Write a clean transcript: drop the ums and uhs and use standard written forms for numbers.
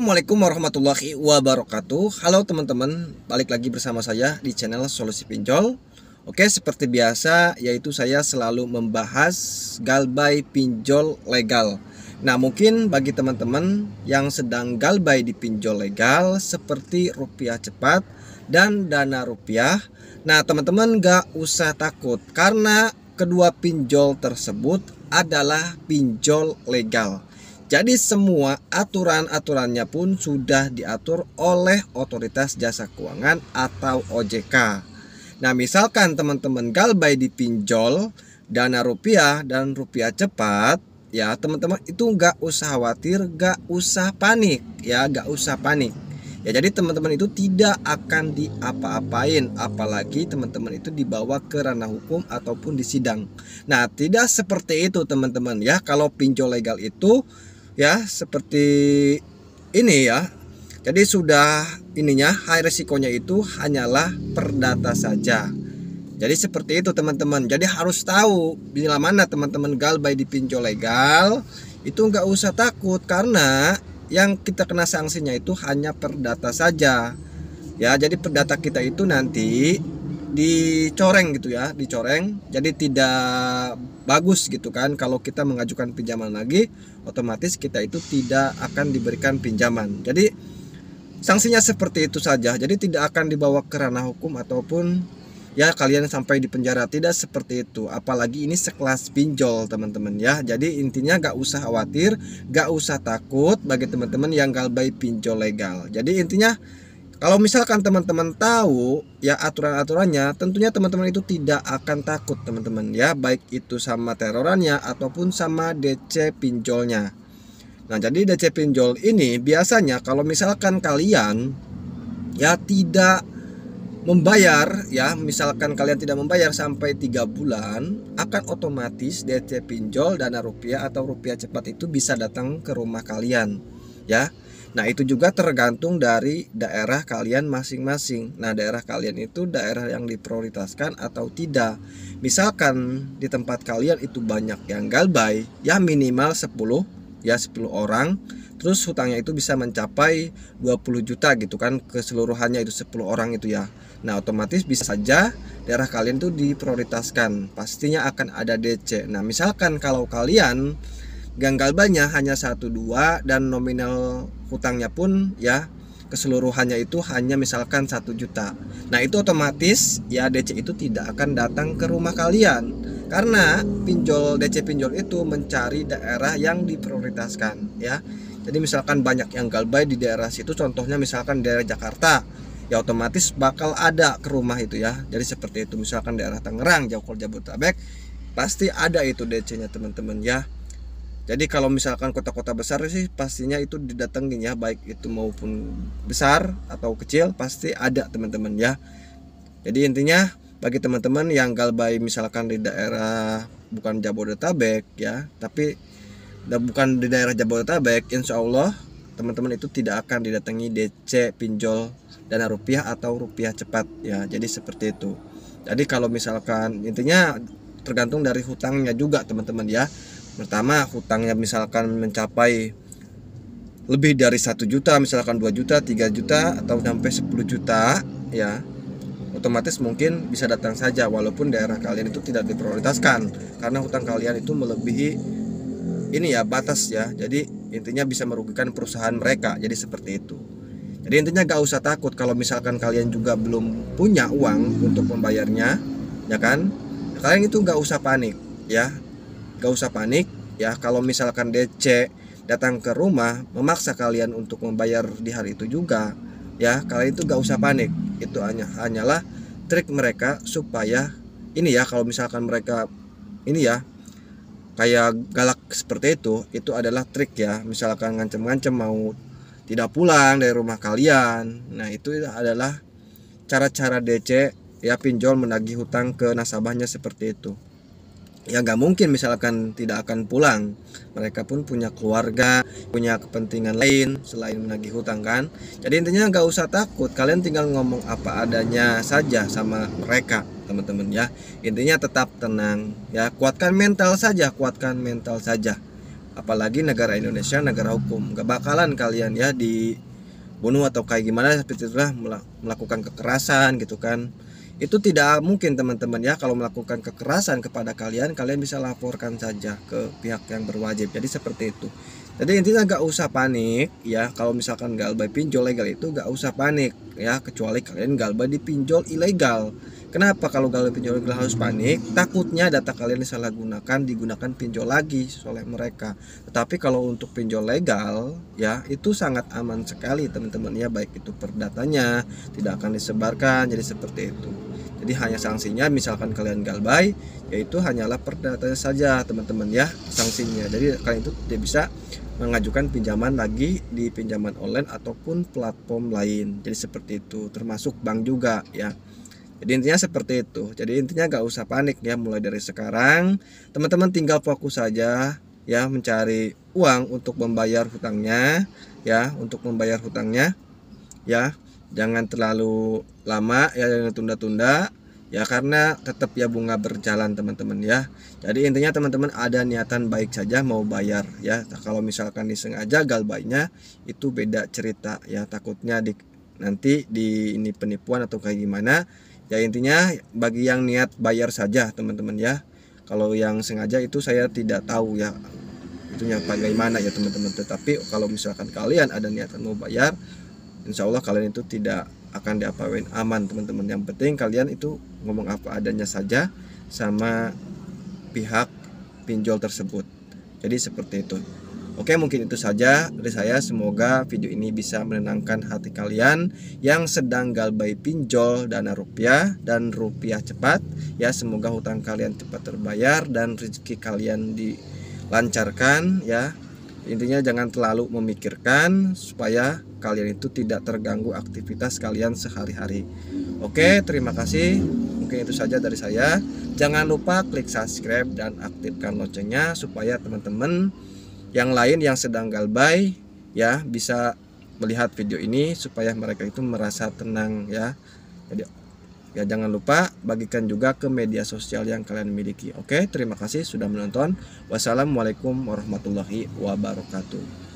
Assalamualaikum warahmatullahi wabarakatuh. Halo teman-teman, balik lagi bersama saya di channel Solusi Pinjol. Oke, seperti biasa yaitu saya selalu membahas galbay pinjol legal. Nah, mungkin bagi teman-teman yang sedang galbay di pinjol legal seperti rupiah cepat dan dana rupiah, nah teman-teman gak usah takut karena kedua pinjol tersebut adalah pinjol legal. Jadi semua aturan-aturannya pun sudah diatur oleh Otoritas Jasa Keuangan atau OJK. Nah, misalkan teman-teman galbay di pinjol dana rupiah dan rupiah cepat, ya teman-teman itu nggak usah khawatir, nggak usah panik, ya nggak usah panik. Ya, jadi teman-teman itu tidak akan diapa-apain, apalagi teman-teman itu dibawa ke ranah hukum ataupun di sidang. Nah, tidak seperti itu teman-teman ya. Kalau pinjol legal itu ya seperti ini ya. Jadi sudah ininya high resikonya itu hanyalah perdata saja. Jadi seperti itu teman-teman. Jadi harus tahu bila mana teman-teman galbay di pinjol legal itu nggak usah takut karena yang kita kena sanksinya itu hanya perdata saja. Ya, jadi perdata kita itu nanti dicoreng gitu ya, dicoreng. Jadi tidak bagus gitu kan kalau kita mengajukan pinjaman lagi, otomatis kita itu tidak akan diberikan pinjaman. Jadi sanksinya seperti itu saja. Jadi tidak akan dibawa ke ranah hukum ataupun ya kalian sampai di penjara, tidak seperti itu. Apalagi ini sekelas pinjol teman-teman ya. Jadi intinya gak usah khawatir, gak usah takut bagi teman-teman yang galbay pinjol legal. Jadi intinya kalau misalkan teman-teman tahu ya aturan-aturannya, tentunya teman-teman itu tidak akan takut teman-teman ya, baik itu sama terorannya ataupun sama DC pinjolnya. Nah, jadi DC pinjol ini biasanya kalau misalkan kalian ya tidak membayar ya, misalkan kalian tidak membayar sampai 3 bulan, akan otomatis DC pinjol dana rupiah atau rupiah cepat itu bisa datang ke rumah kalian ya. Nah, itu juga tergantung dari daerah kalian masing-masing. Nah, daerah kalian itu daerah yang diprioritaskan atau tidak. Misalkan di tempat kalian itu banyak yang galbay, ya minimal 10 ya 10 orang. Terus hutangnya itu bisa mencapai 20 juta gitu kan, keseluruhannya itu 10 orang itu ya. Nah, otomatis bisa saja daerah kalian itu diprioritaskan. Pastinya akan ada DC. Nah, misalkan kalau kalian galbaynya hanya 1-2 dan nominal hutangnya pun ya keseluruhannya itu hanya misalkan 1 juta. Nah, itu otomatis ya DC itu tidak akan datang ke rumah kalian karena DC pinjol itu mencari daerah yang diprioritaskan ya. Jadi misalkan banyak yang galbay di daerah situ, contohnya misalkan daerah Jakarta, ya otomatis bakal ada ke rumah itu ya. Jadi seperti itu. Misalkan daerah Tangerang, Jabodetabek, pasti ada itu DC-nya teman-teman ya. Jadi kalau misalkan kota-kota besar sih pastinya itu didatengin ya, baik itu maupun besar atau kecil pasti ada teman-teman ya. Jadi intinya bagi teman-teman yang galbay misalkan di daerah bukan Jabodetabek ya, tapi bukan di daerah Jabodetabek, insya Allah teman-teman itu tidak akan didatangi DC pinjol dana rupiah atau rupiah cepat ya. Jadi seperti itu. Jadi kalau misalkan intinya tergantung dari hutangnya juga teman-teman ya. Pertama, hutangnya misalkan mencapai lebih dari 1 juta, misalkan 2 juta, 3 juta atau sampai 10 juta ya, otomatis mungkin bisa datang saja walaupun daerah kalian itu tidak diprioritaskan karena hutang kalian itu melebihi ini ya batas ya. Jadi intinya bisa merugikan perusahaan mereka. Jadi seperti itu. Jadi intinya gak usah takut kalau misalkan kalian juga belum punya uang untuk membayarnya ya kan. Kalian itu gak usah panik ya. Gak usah panik ya. Kalau misalkan DC datang ke rumah memaksa kalian untuk membayar di hari itu juga ya, kalian itu gak usah panik. Itu hanyalah trik mereka supaya ini ya, kalau misalkan mereka ini ya kayak galak seperti itu adalah trik ya. Misalkan ngancem-ngancem mau tidak pulang dari rumah kalian, nah itu adalah cara-cara DC ya pinjol menagih hutang ke nasabahnya seperti itu. Ya nggak mungkin misalkan tidak akan pulang, mereka pun punya keluarga, punya kepentingan lain selain menagih hutang kan. Jadi intinya nggak usah takut, kalian tinggal ngomong apa adanya saja sama mereka teman-teman ya. Intinya tetap tenang ya, kuatkan mental saja, apalagi negara Indonesia negara hukum, gak bakalan kalian ya dibunuh atau kayak gimana seperti itulah, melakukan kekerasan gitu kan. Itu tidak mungkin teman-teman ya. Kalau melakukan kekerasan kepada kalian, kalian bisa laporkan saja ke pihak yang berwajib. Jadi seperti itu. Jadi intinya gak usah panik ya. Kalau misalkan galbay pinjol legal itu gak usah panik ya, kecuali kalian galbay di pinjol ilegal. Kenapa kalau galbay pinjol ilegal harus panik? Takutnya data kalian disalahgunakan, digunakan pinjol lagi oleh mereka. Tetapi kalau untuk pinjol legal ya, itu sangat aman sekali teman-teman ya, baik itu perdatanya tidak akan disebarkan. Jadi seperti itu. Jadi hanya sanksinya misalkan kalian galbay, yaitu hanyalah perdatanya saja teman-teman ya sanksinya. Jadi kalian itu tidak bisa mengajukan pinjaman lagi di pinjaman online ataupun platform lain. Jadi seperti itu, termasuk bank juga ya. Jadi intinya seperti itu. Jadi intinya gak usah panik ya. Mulai dari sekarang teman-teman tinggal fokus saja ya, mencari uang untuk membayar hutangnya ya, untuk membayar hutangnya ya. Jangan terlalu lama ya, jangan tunda-tunda ya, karena tetap ya bunga berjalan teman-teman ya. Jadi intinya teman-teman ada niatan baik saja mau bayar ya. Kalau misalkan disengaja galbaynya itu beda cerita ya, takutnya nanti ini penipuan atau kayak gimana ya. Intinya bagi yang niat bayar saja teman-teman ya. Kalau yang sengaja itu saya tidak tahu ya itunya bagaimana ya teman-teman. Tetapi kalau misalkan kalian ada niatan mau bayar, insya Allah kalian itu tidak akan diapa-apain, aman teman-teman. Yang penting kalian itu ngomong apa adanya saja sama pihak pinjol tersebut. Jadi seperti itu. Oke, mungkin itu saja dari saya. Semoga video ini bisa menenangkan hati kalian yang sedang galbay pinjol dana rupiah dan rupiah cepat ya. Semoga hutang kalian cepat terbayar dan rezeki kalian dilancarkan ya. Intinya jangan terlalu memikirkan supaya kalian itu tidak terganggu aktivitas kalian sehari-hari. Oke, terima kasih. Mungkin itu saja dari saya. Jangan lupa klik subscribe dan aktifkan loncengnya supaya teman-teman yang lain yang sedang galbay ya bisa melihat video ini, supaya mereka itu merasa tenang ya. Jadi ya jangan lupa bagikan juga ke media sosial yang kalian miliki. Oke, terima kasih sudah menonton. Wassalamualaikum warahmatullahi wabarakatuh.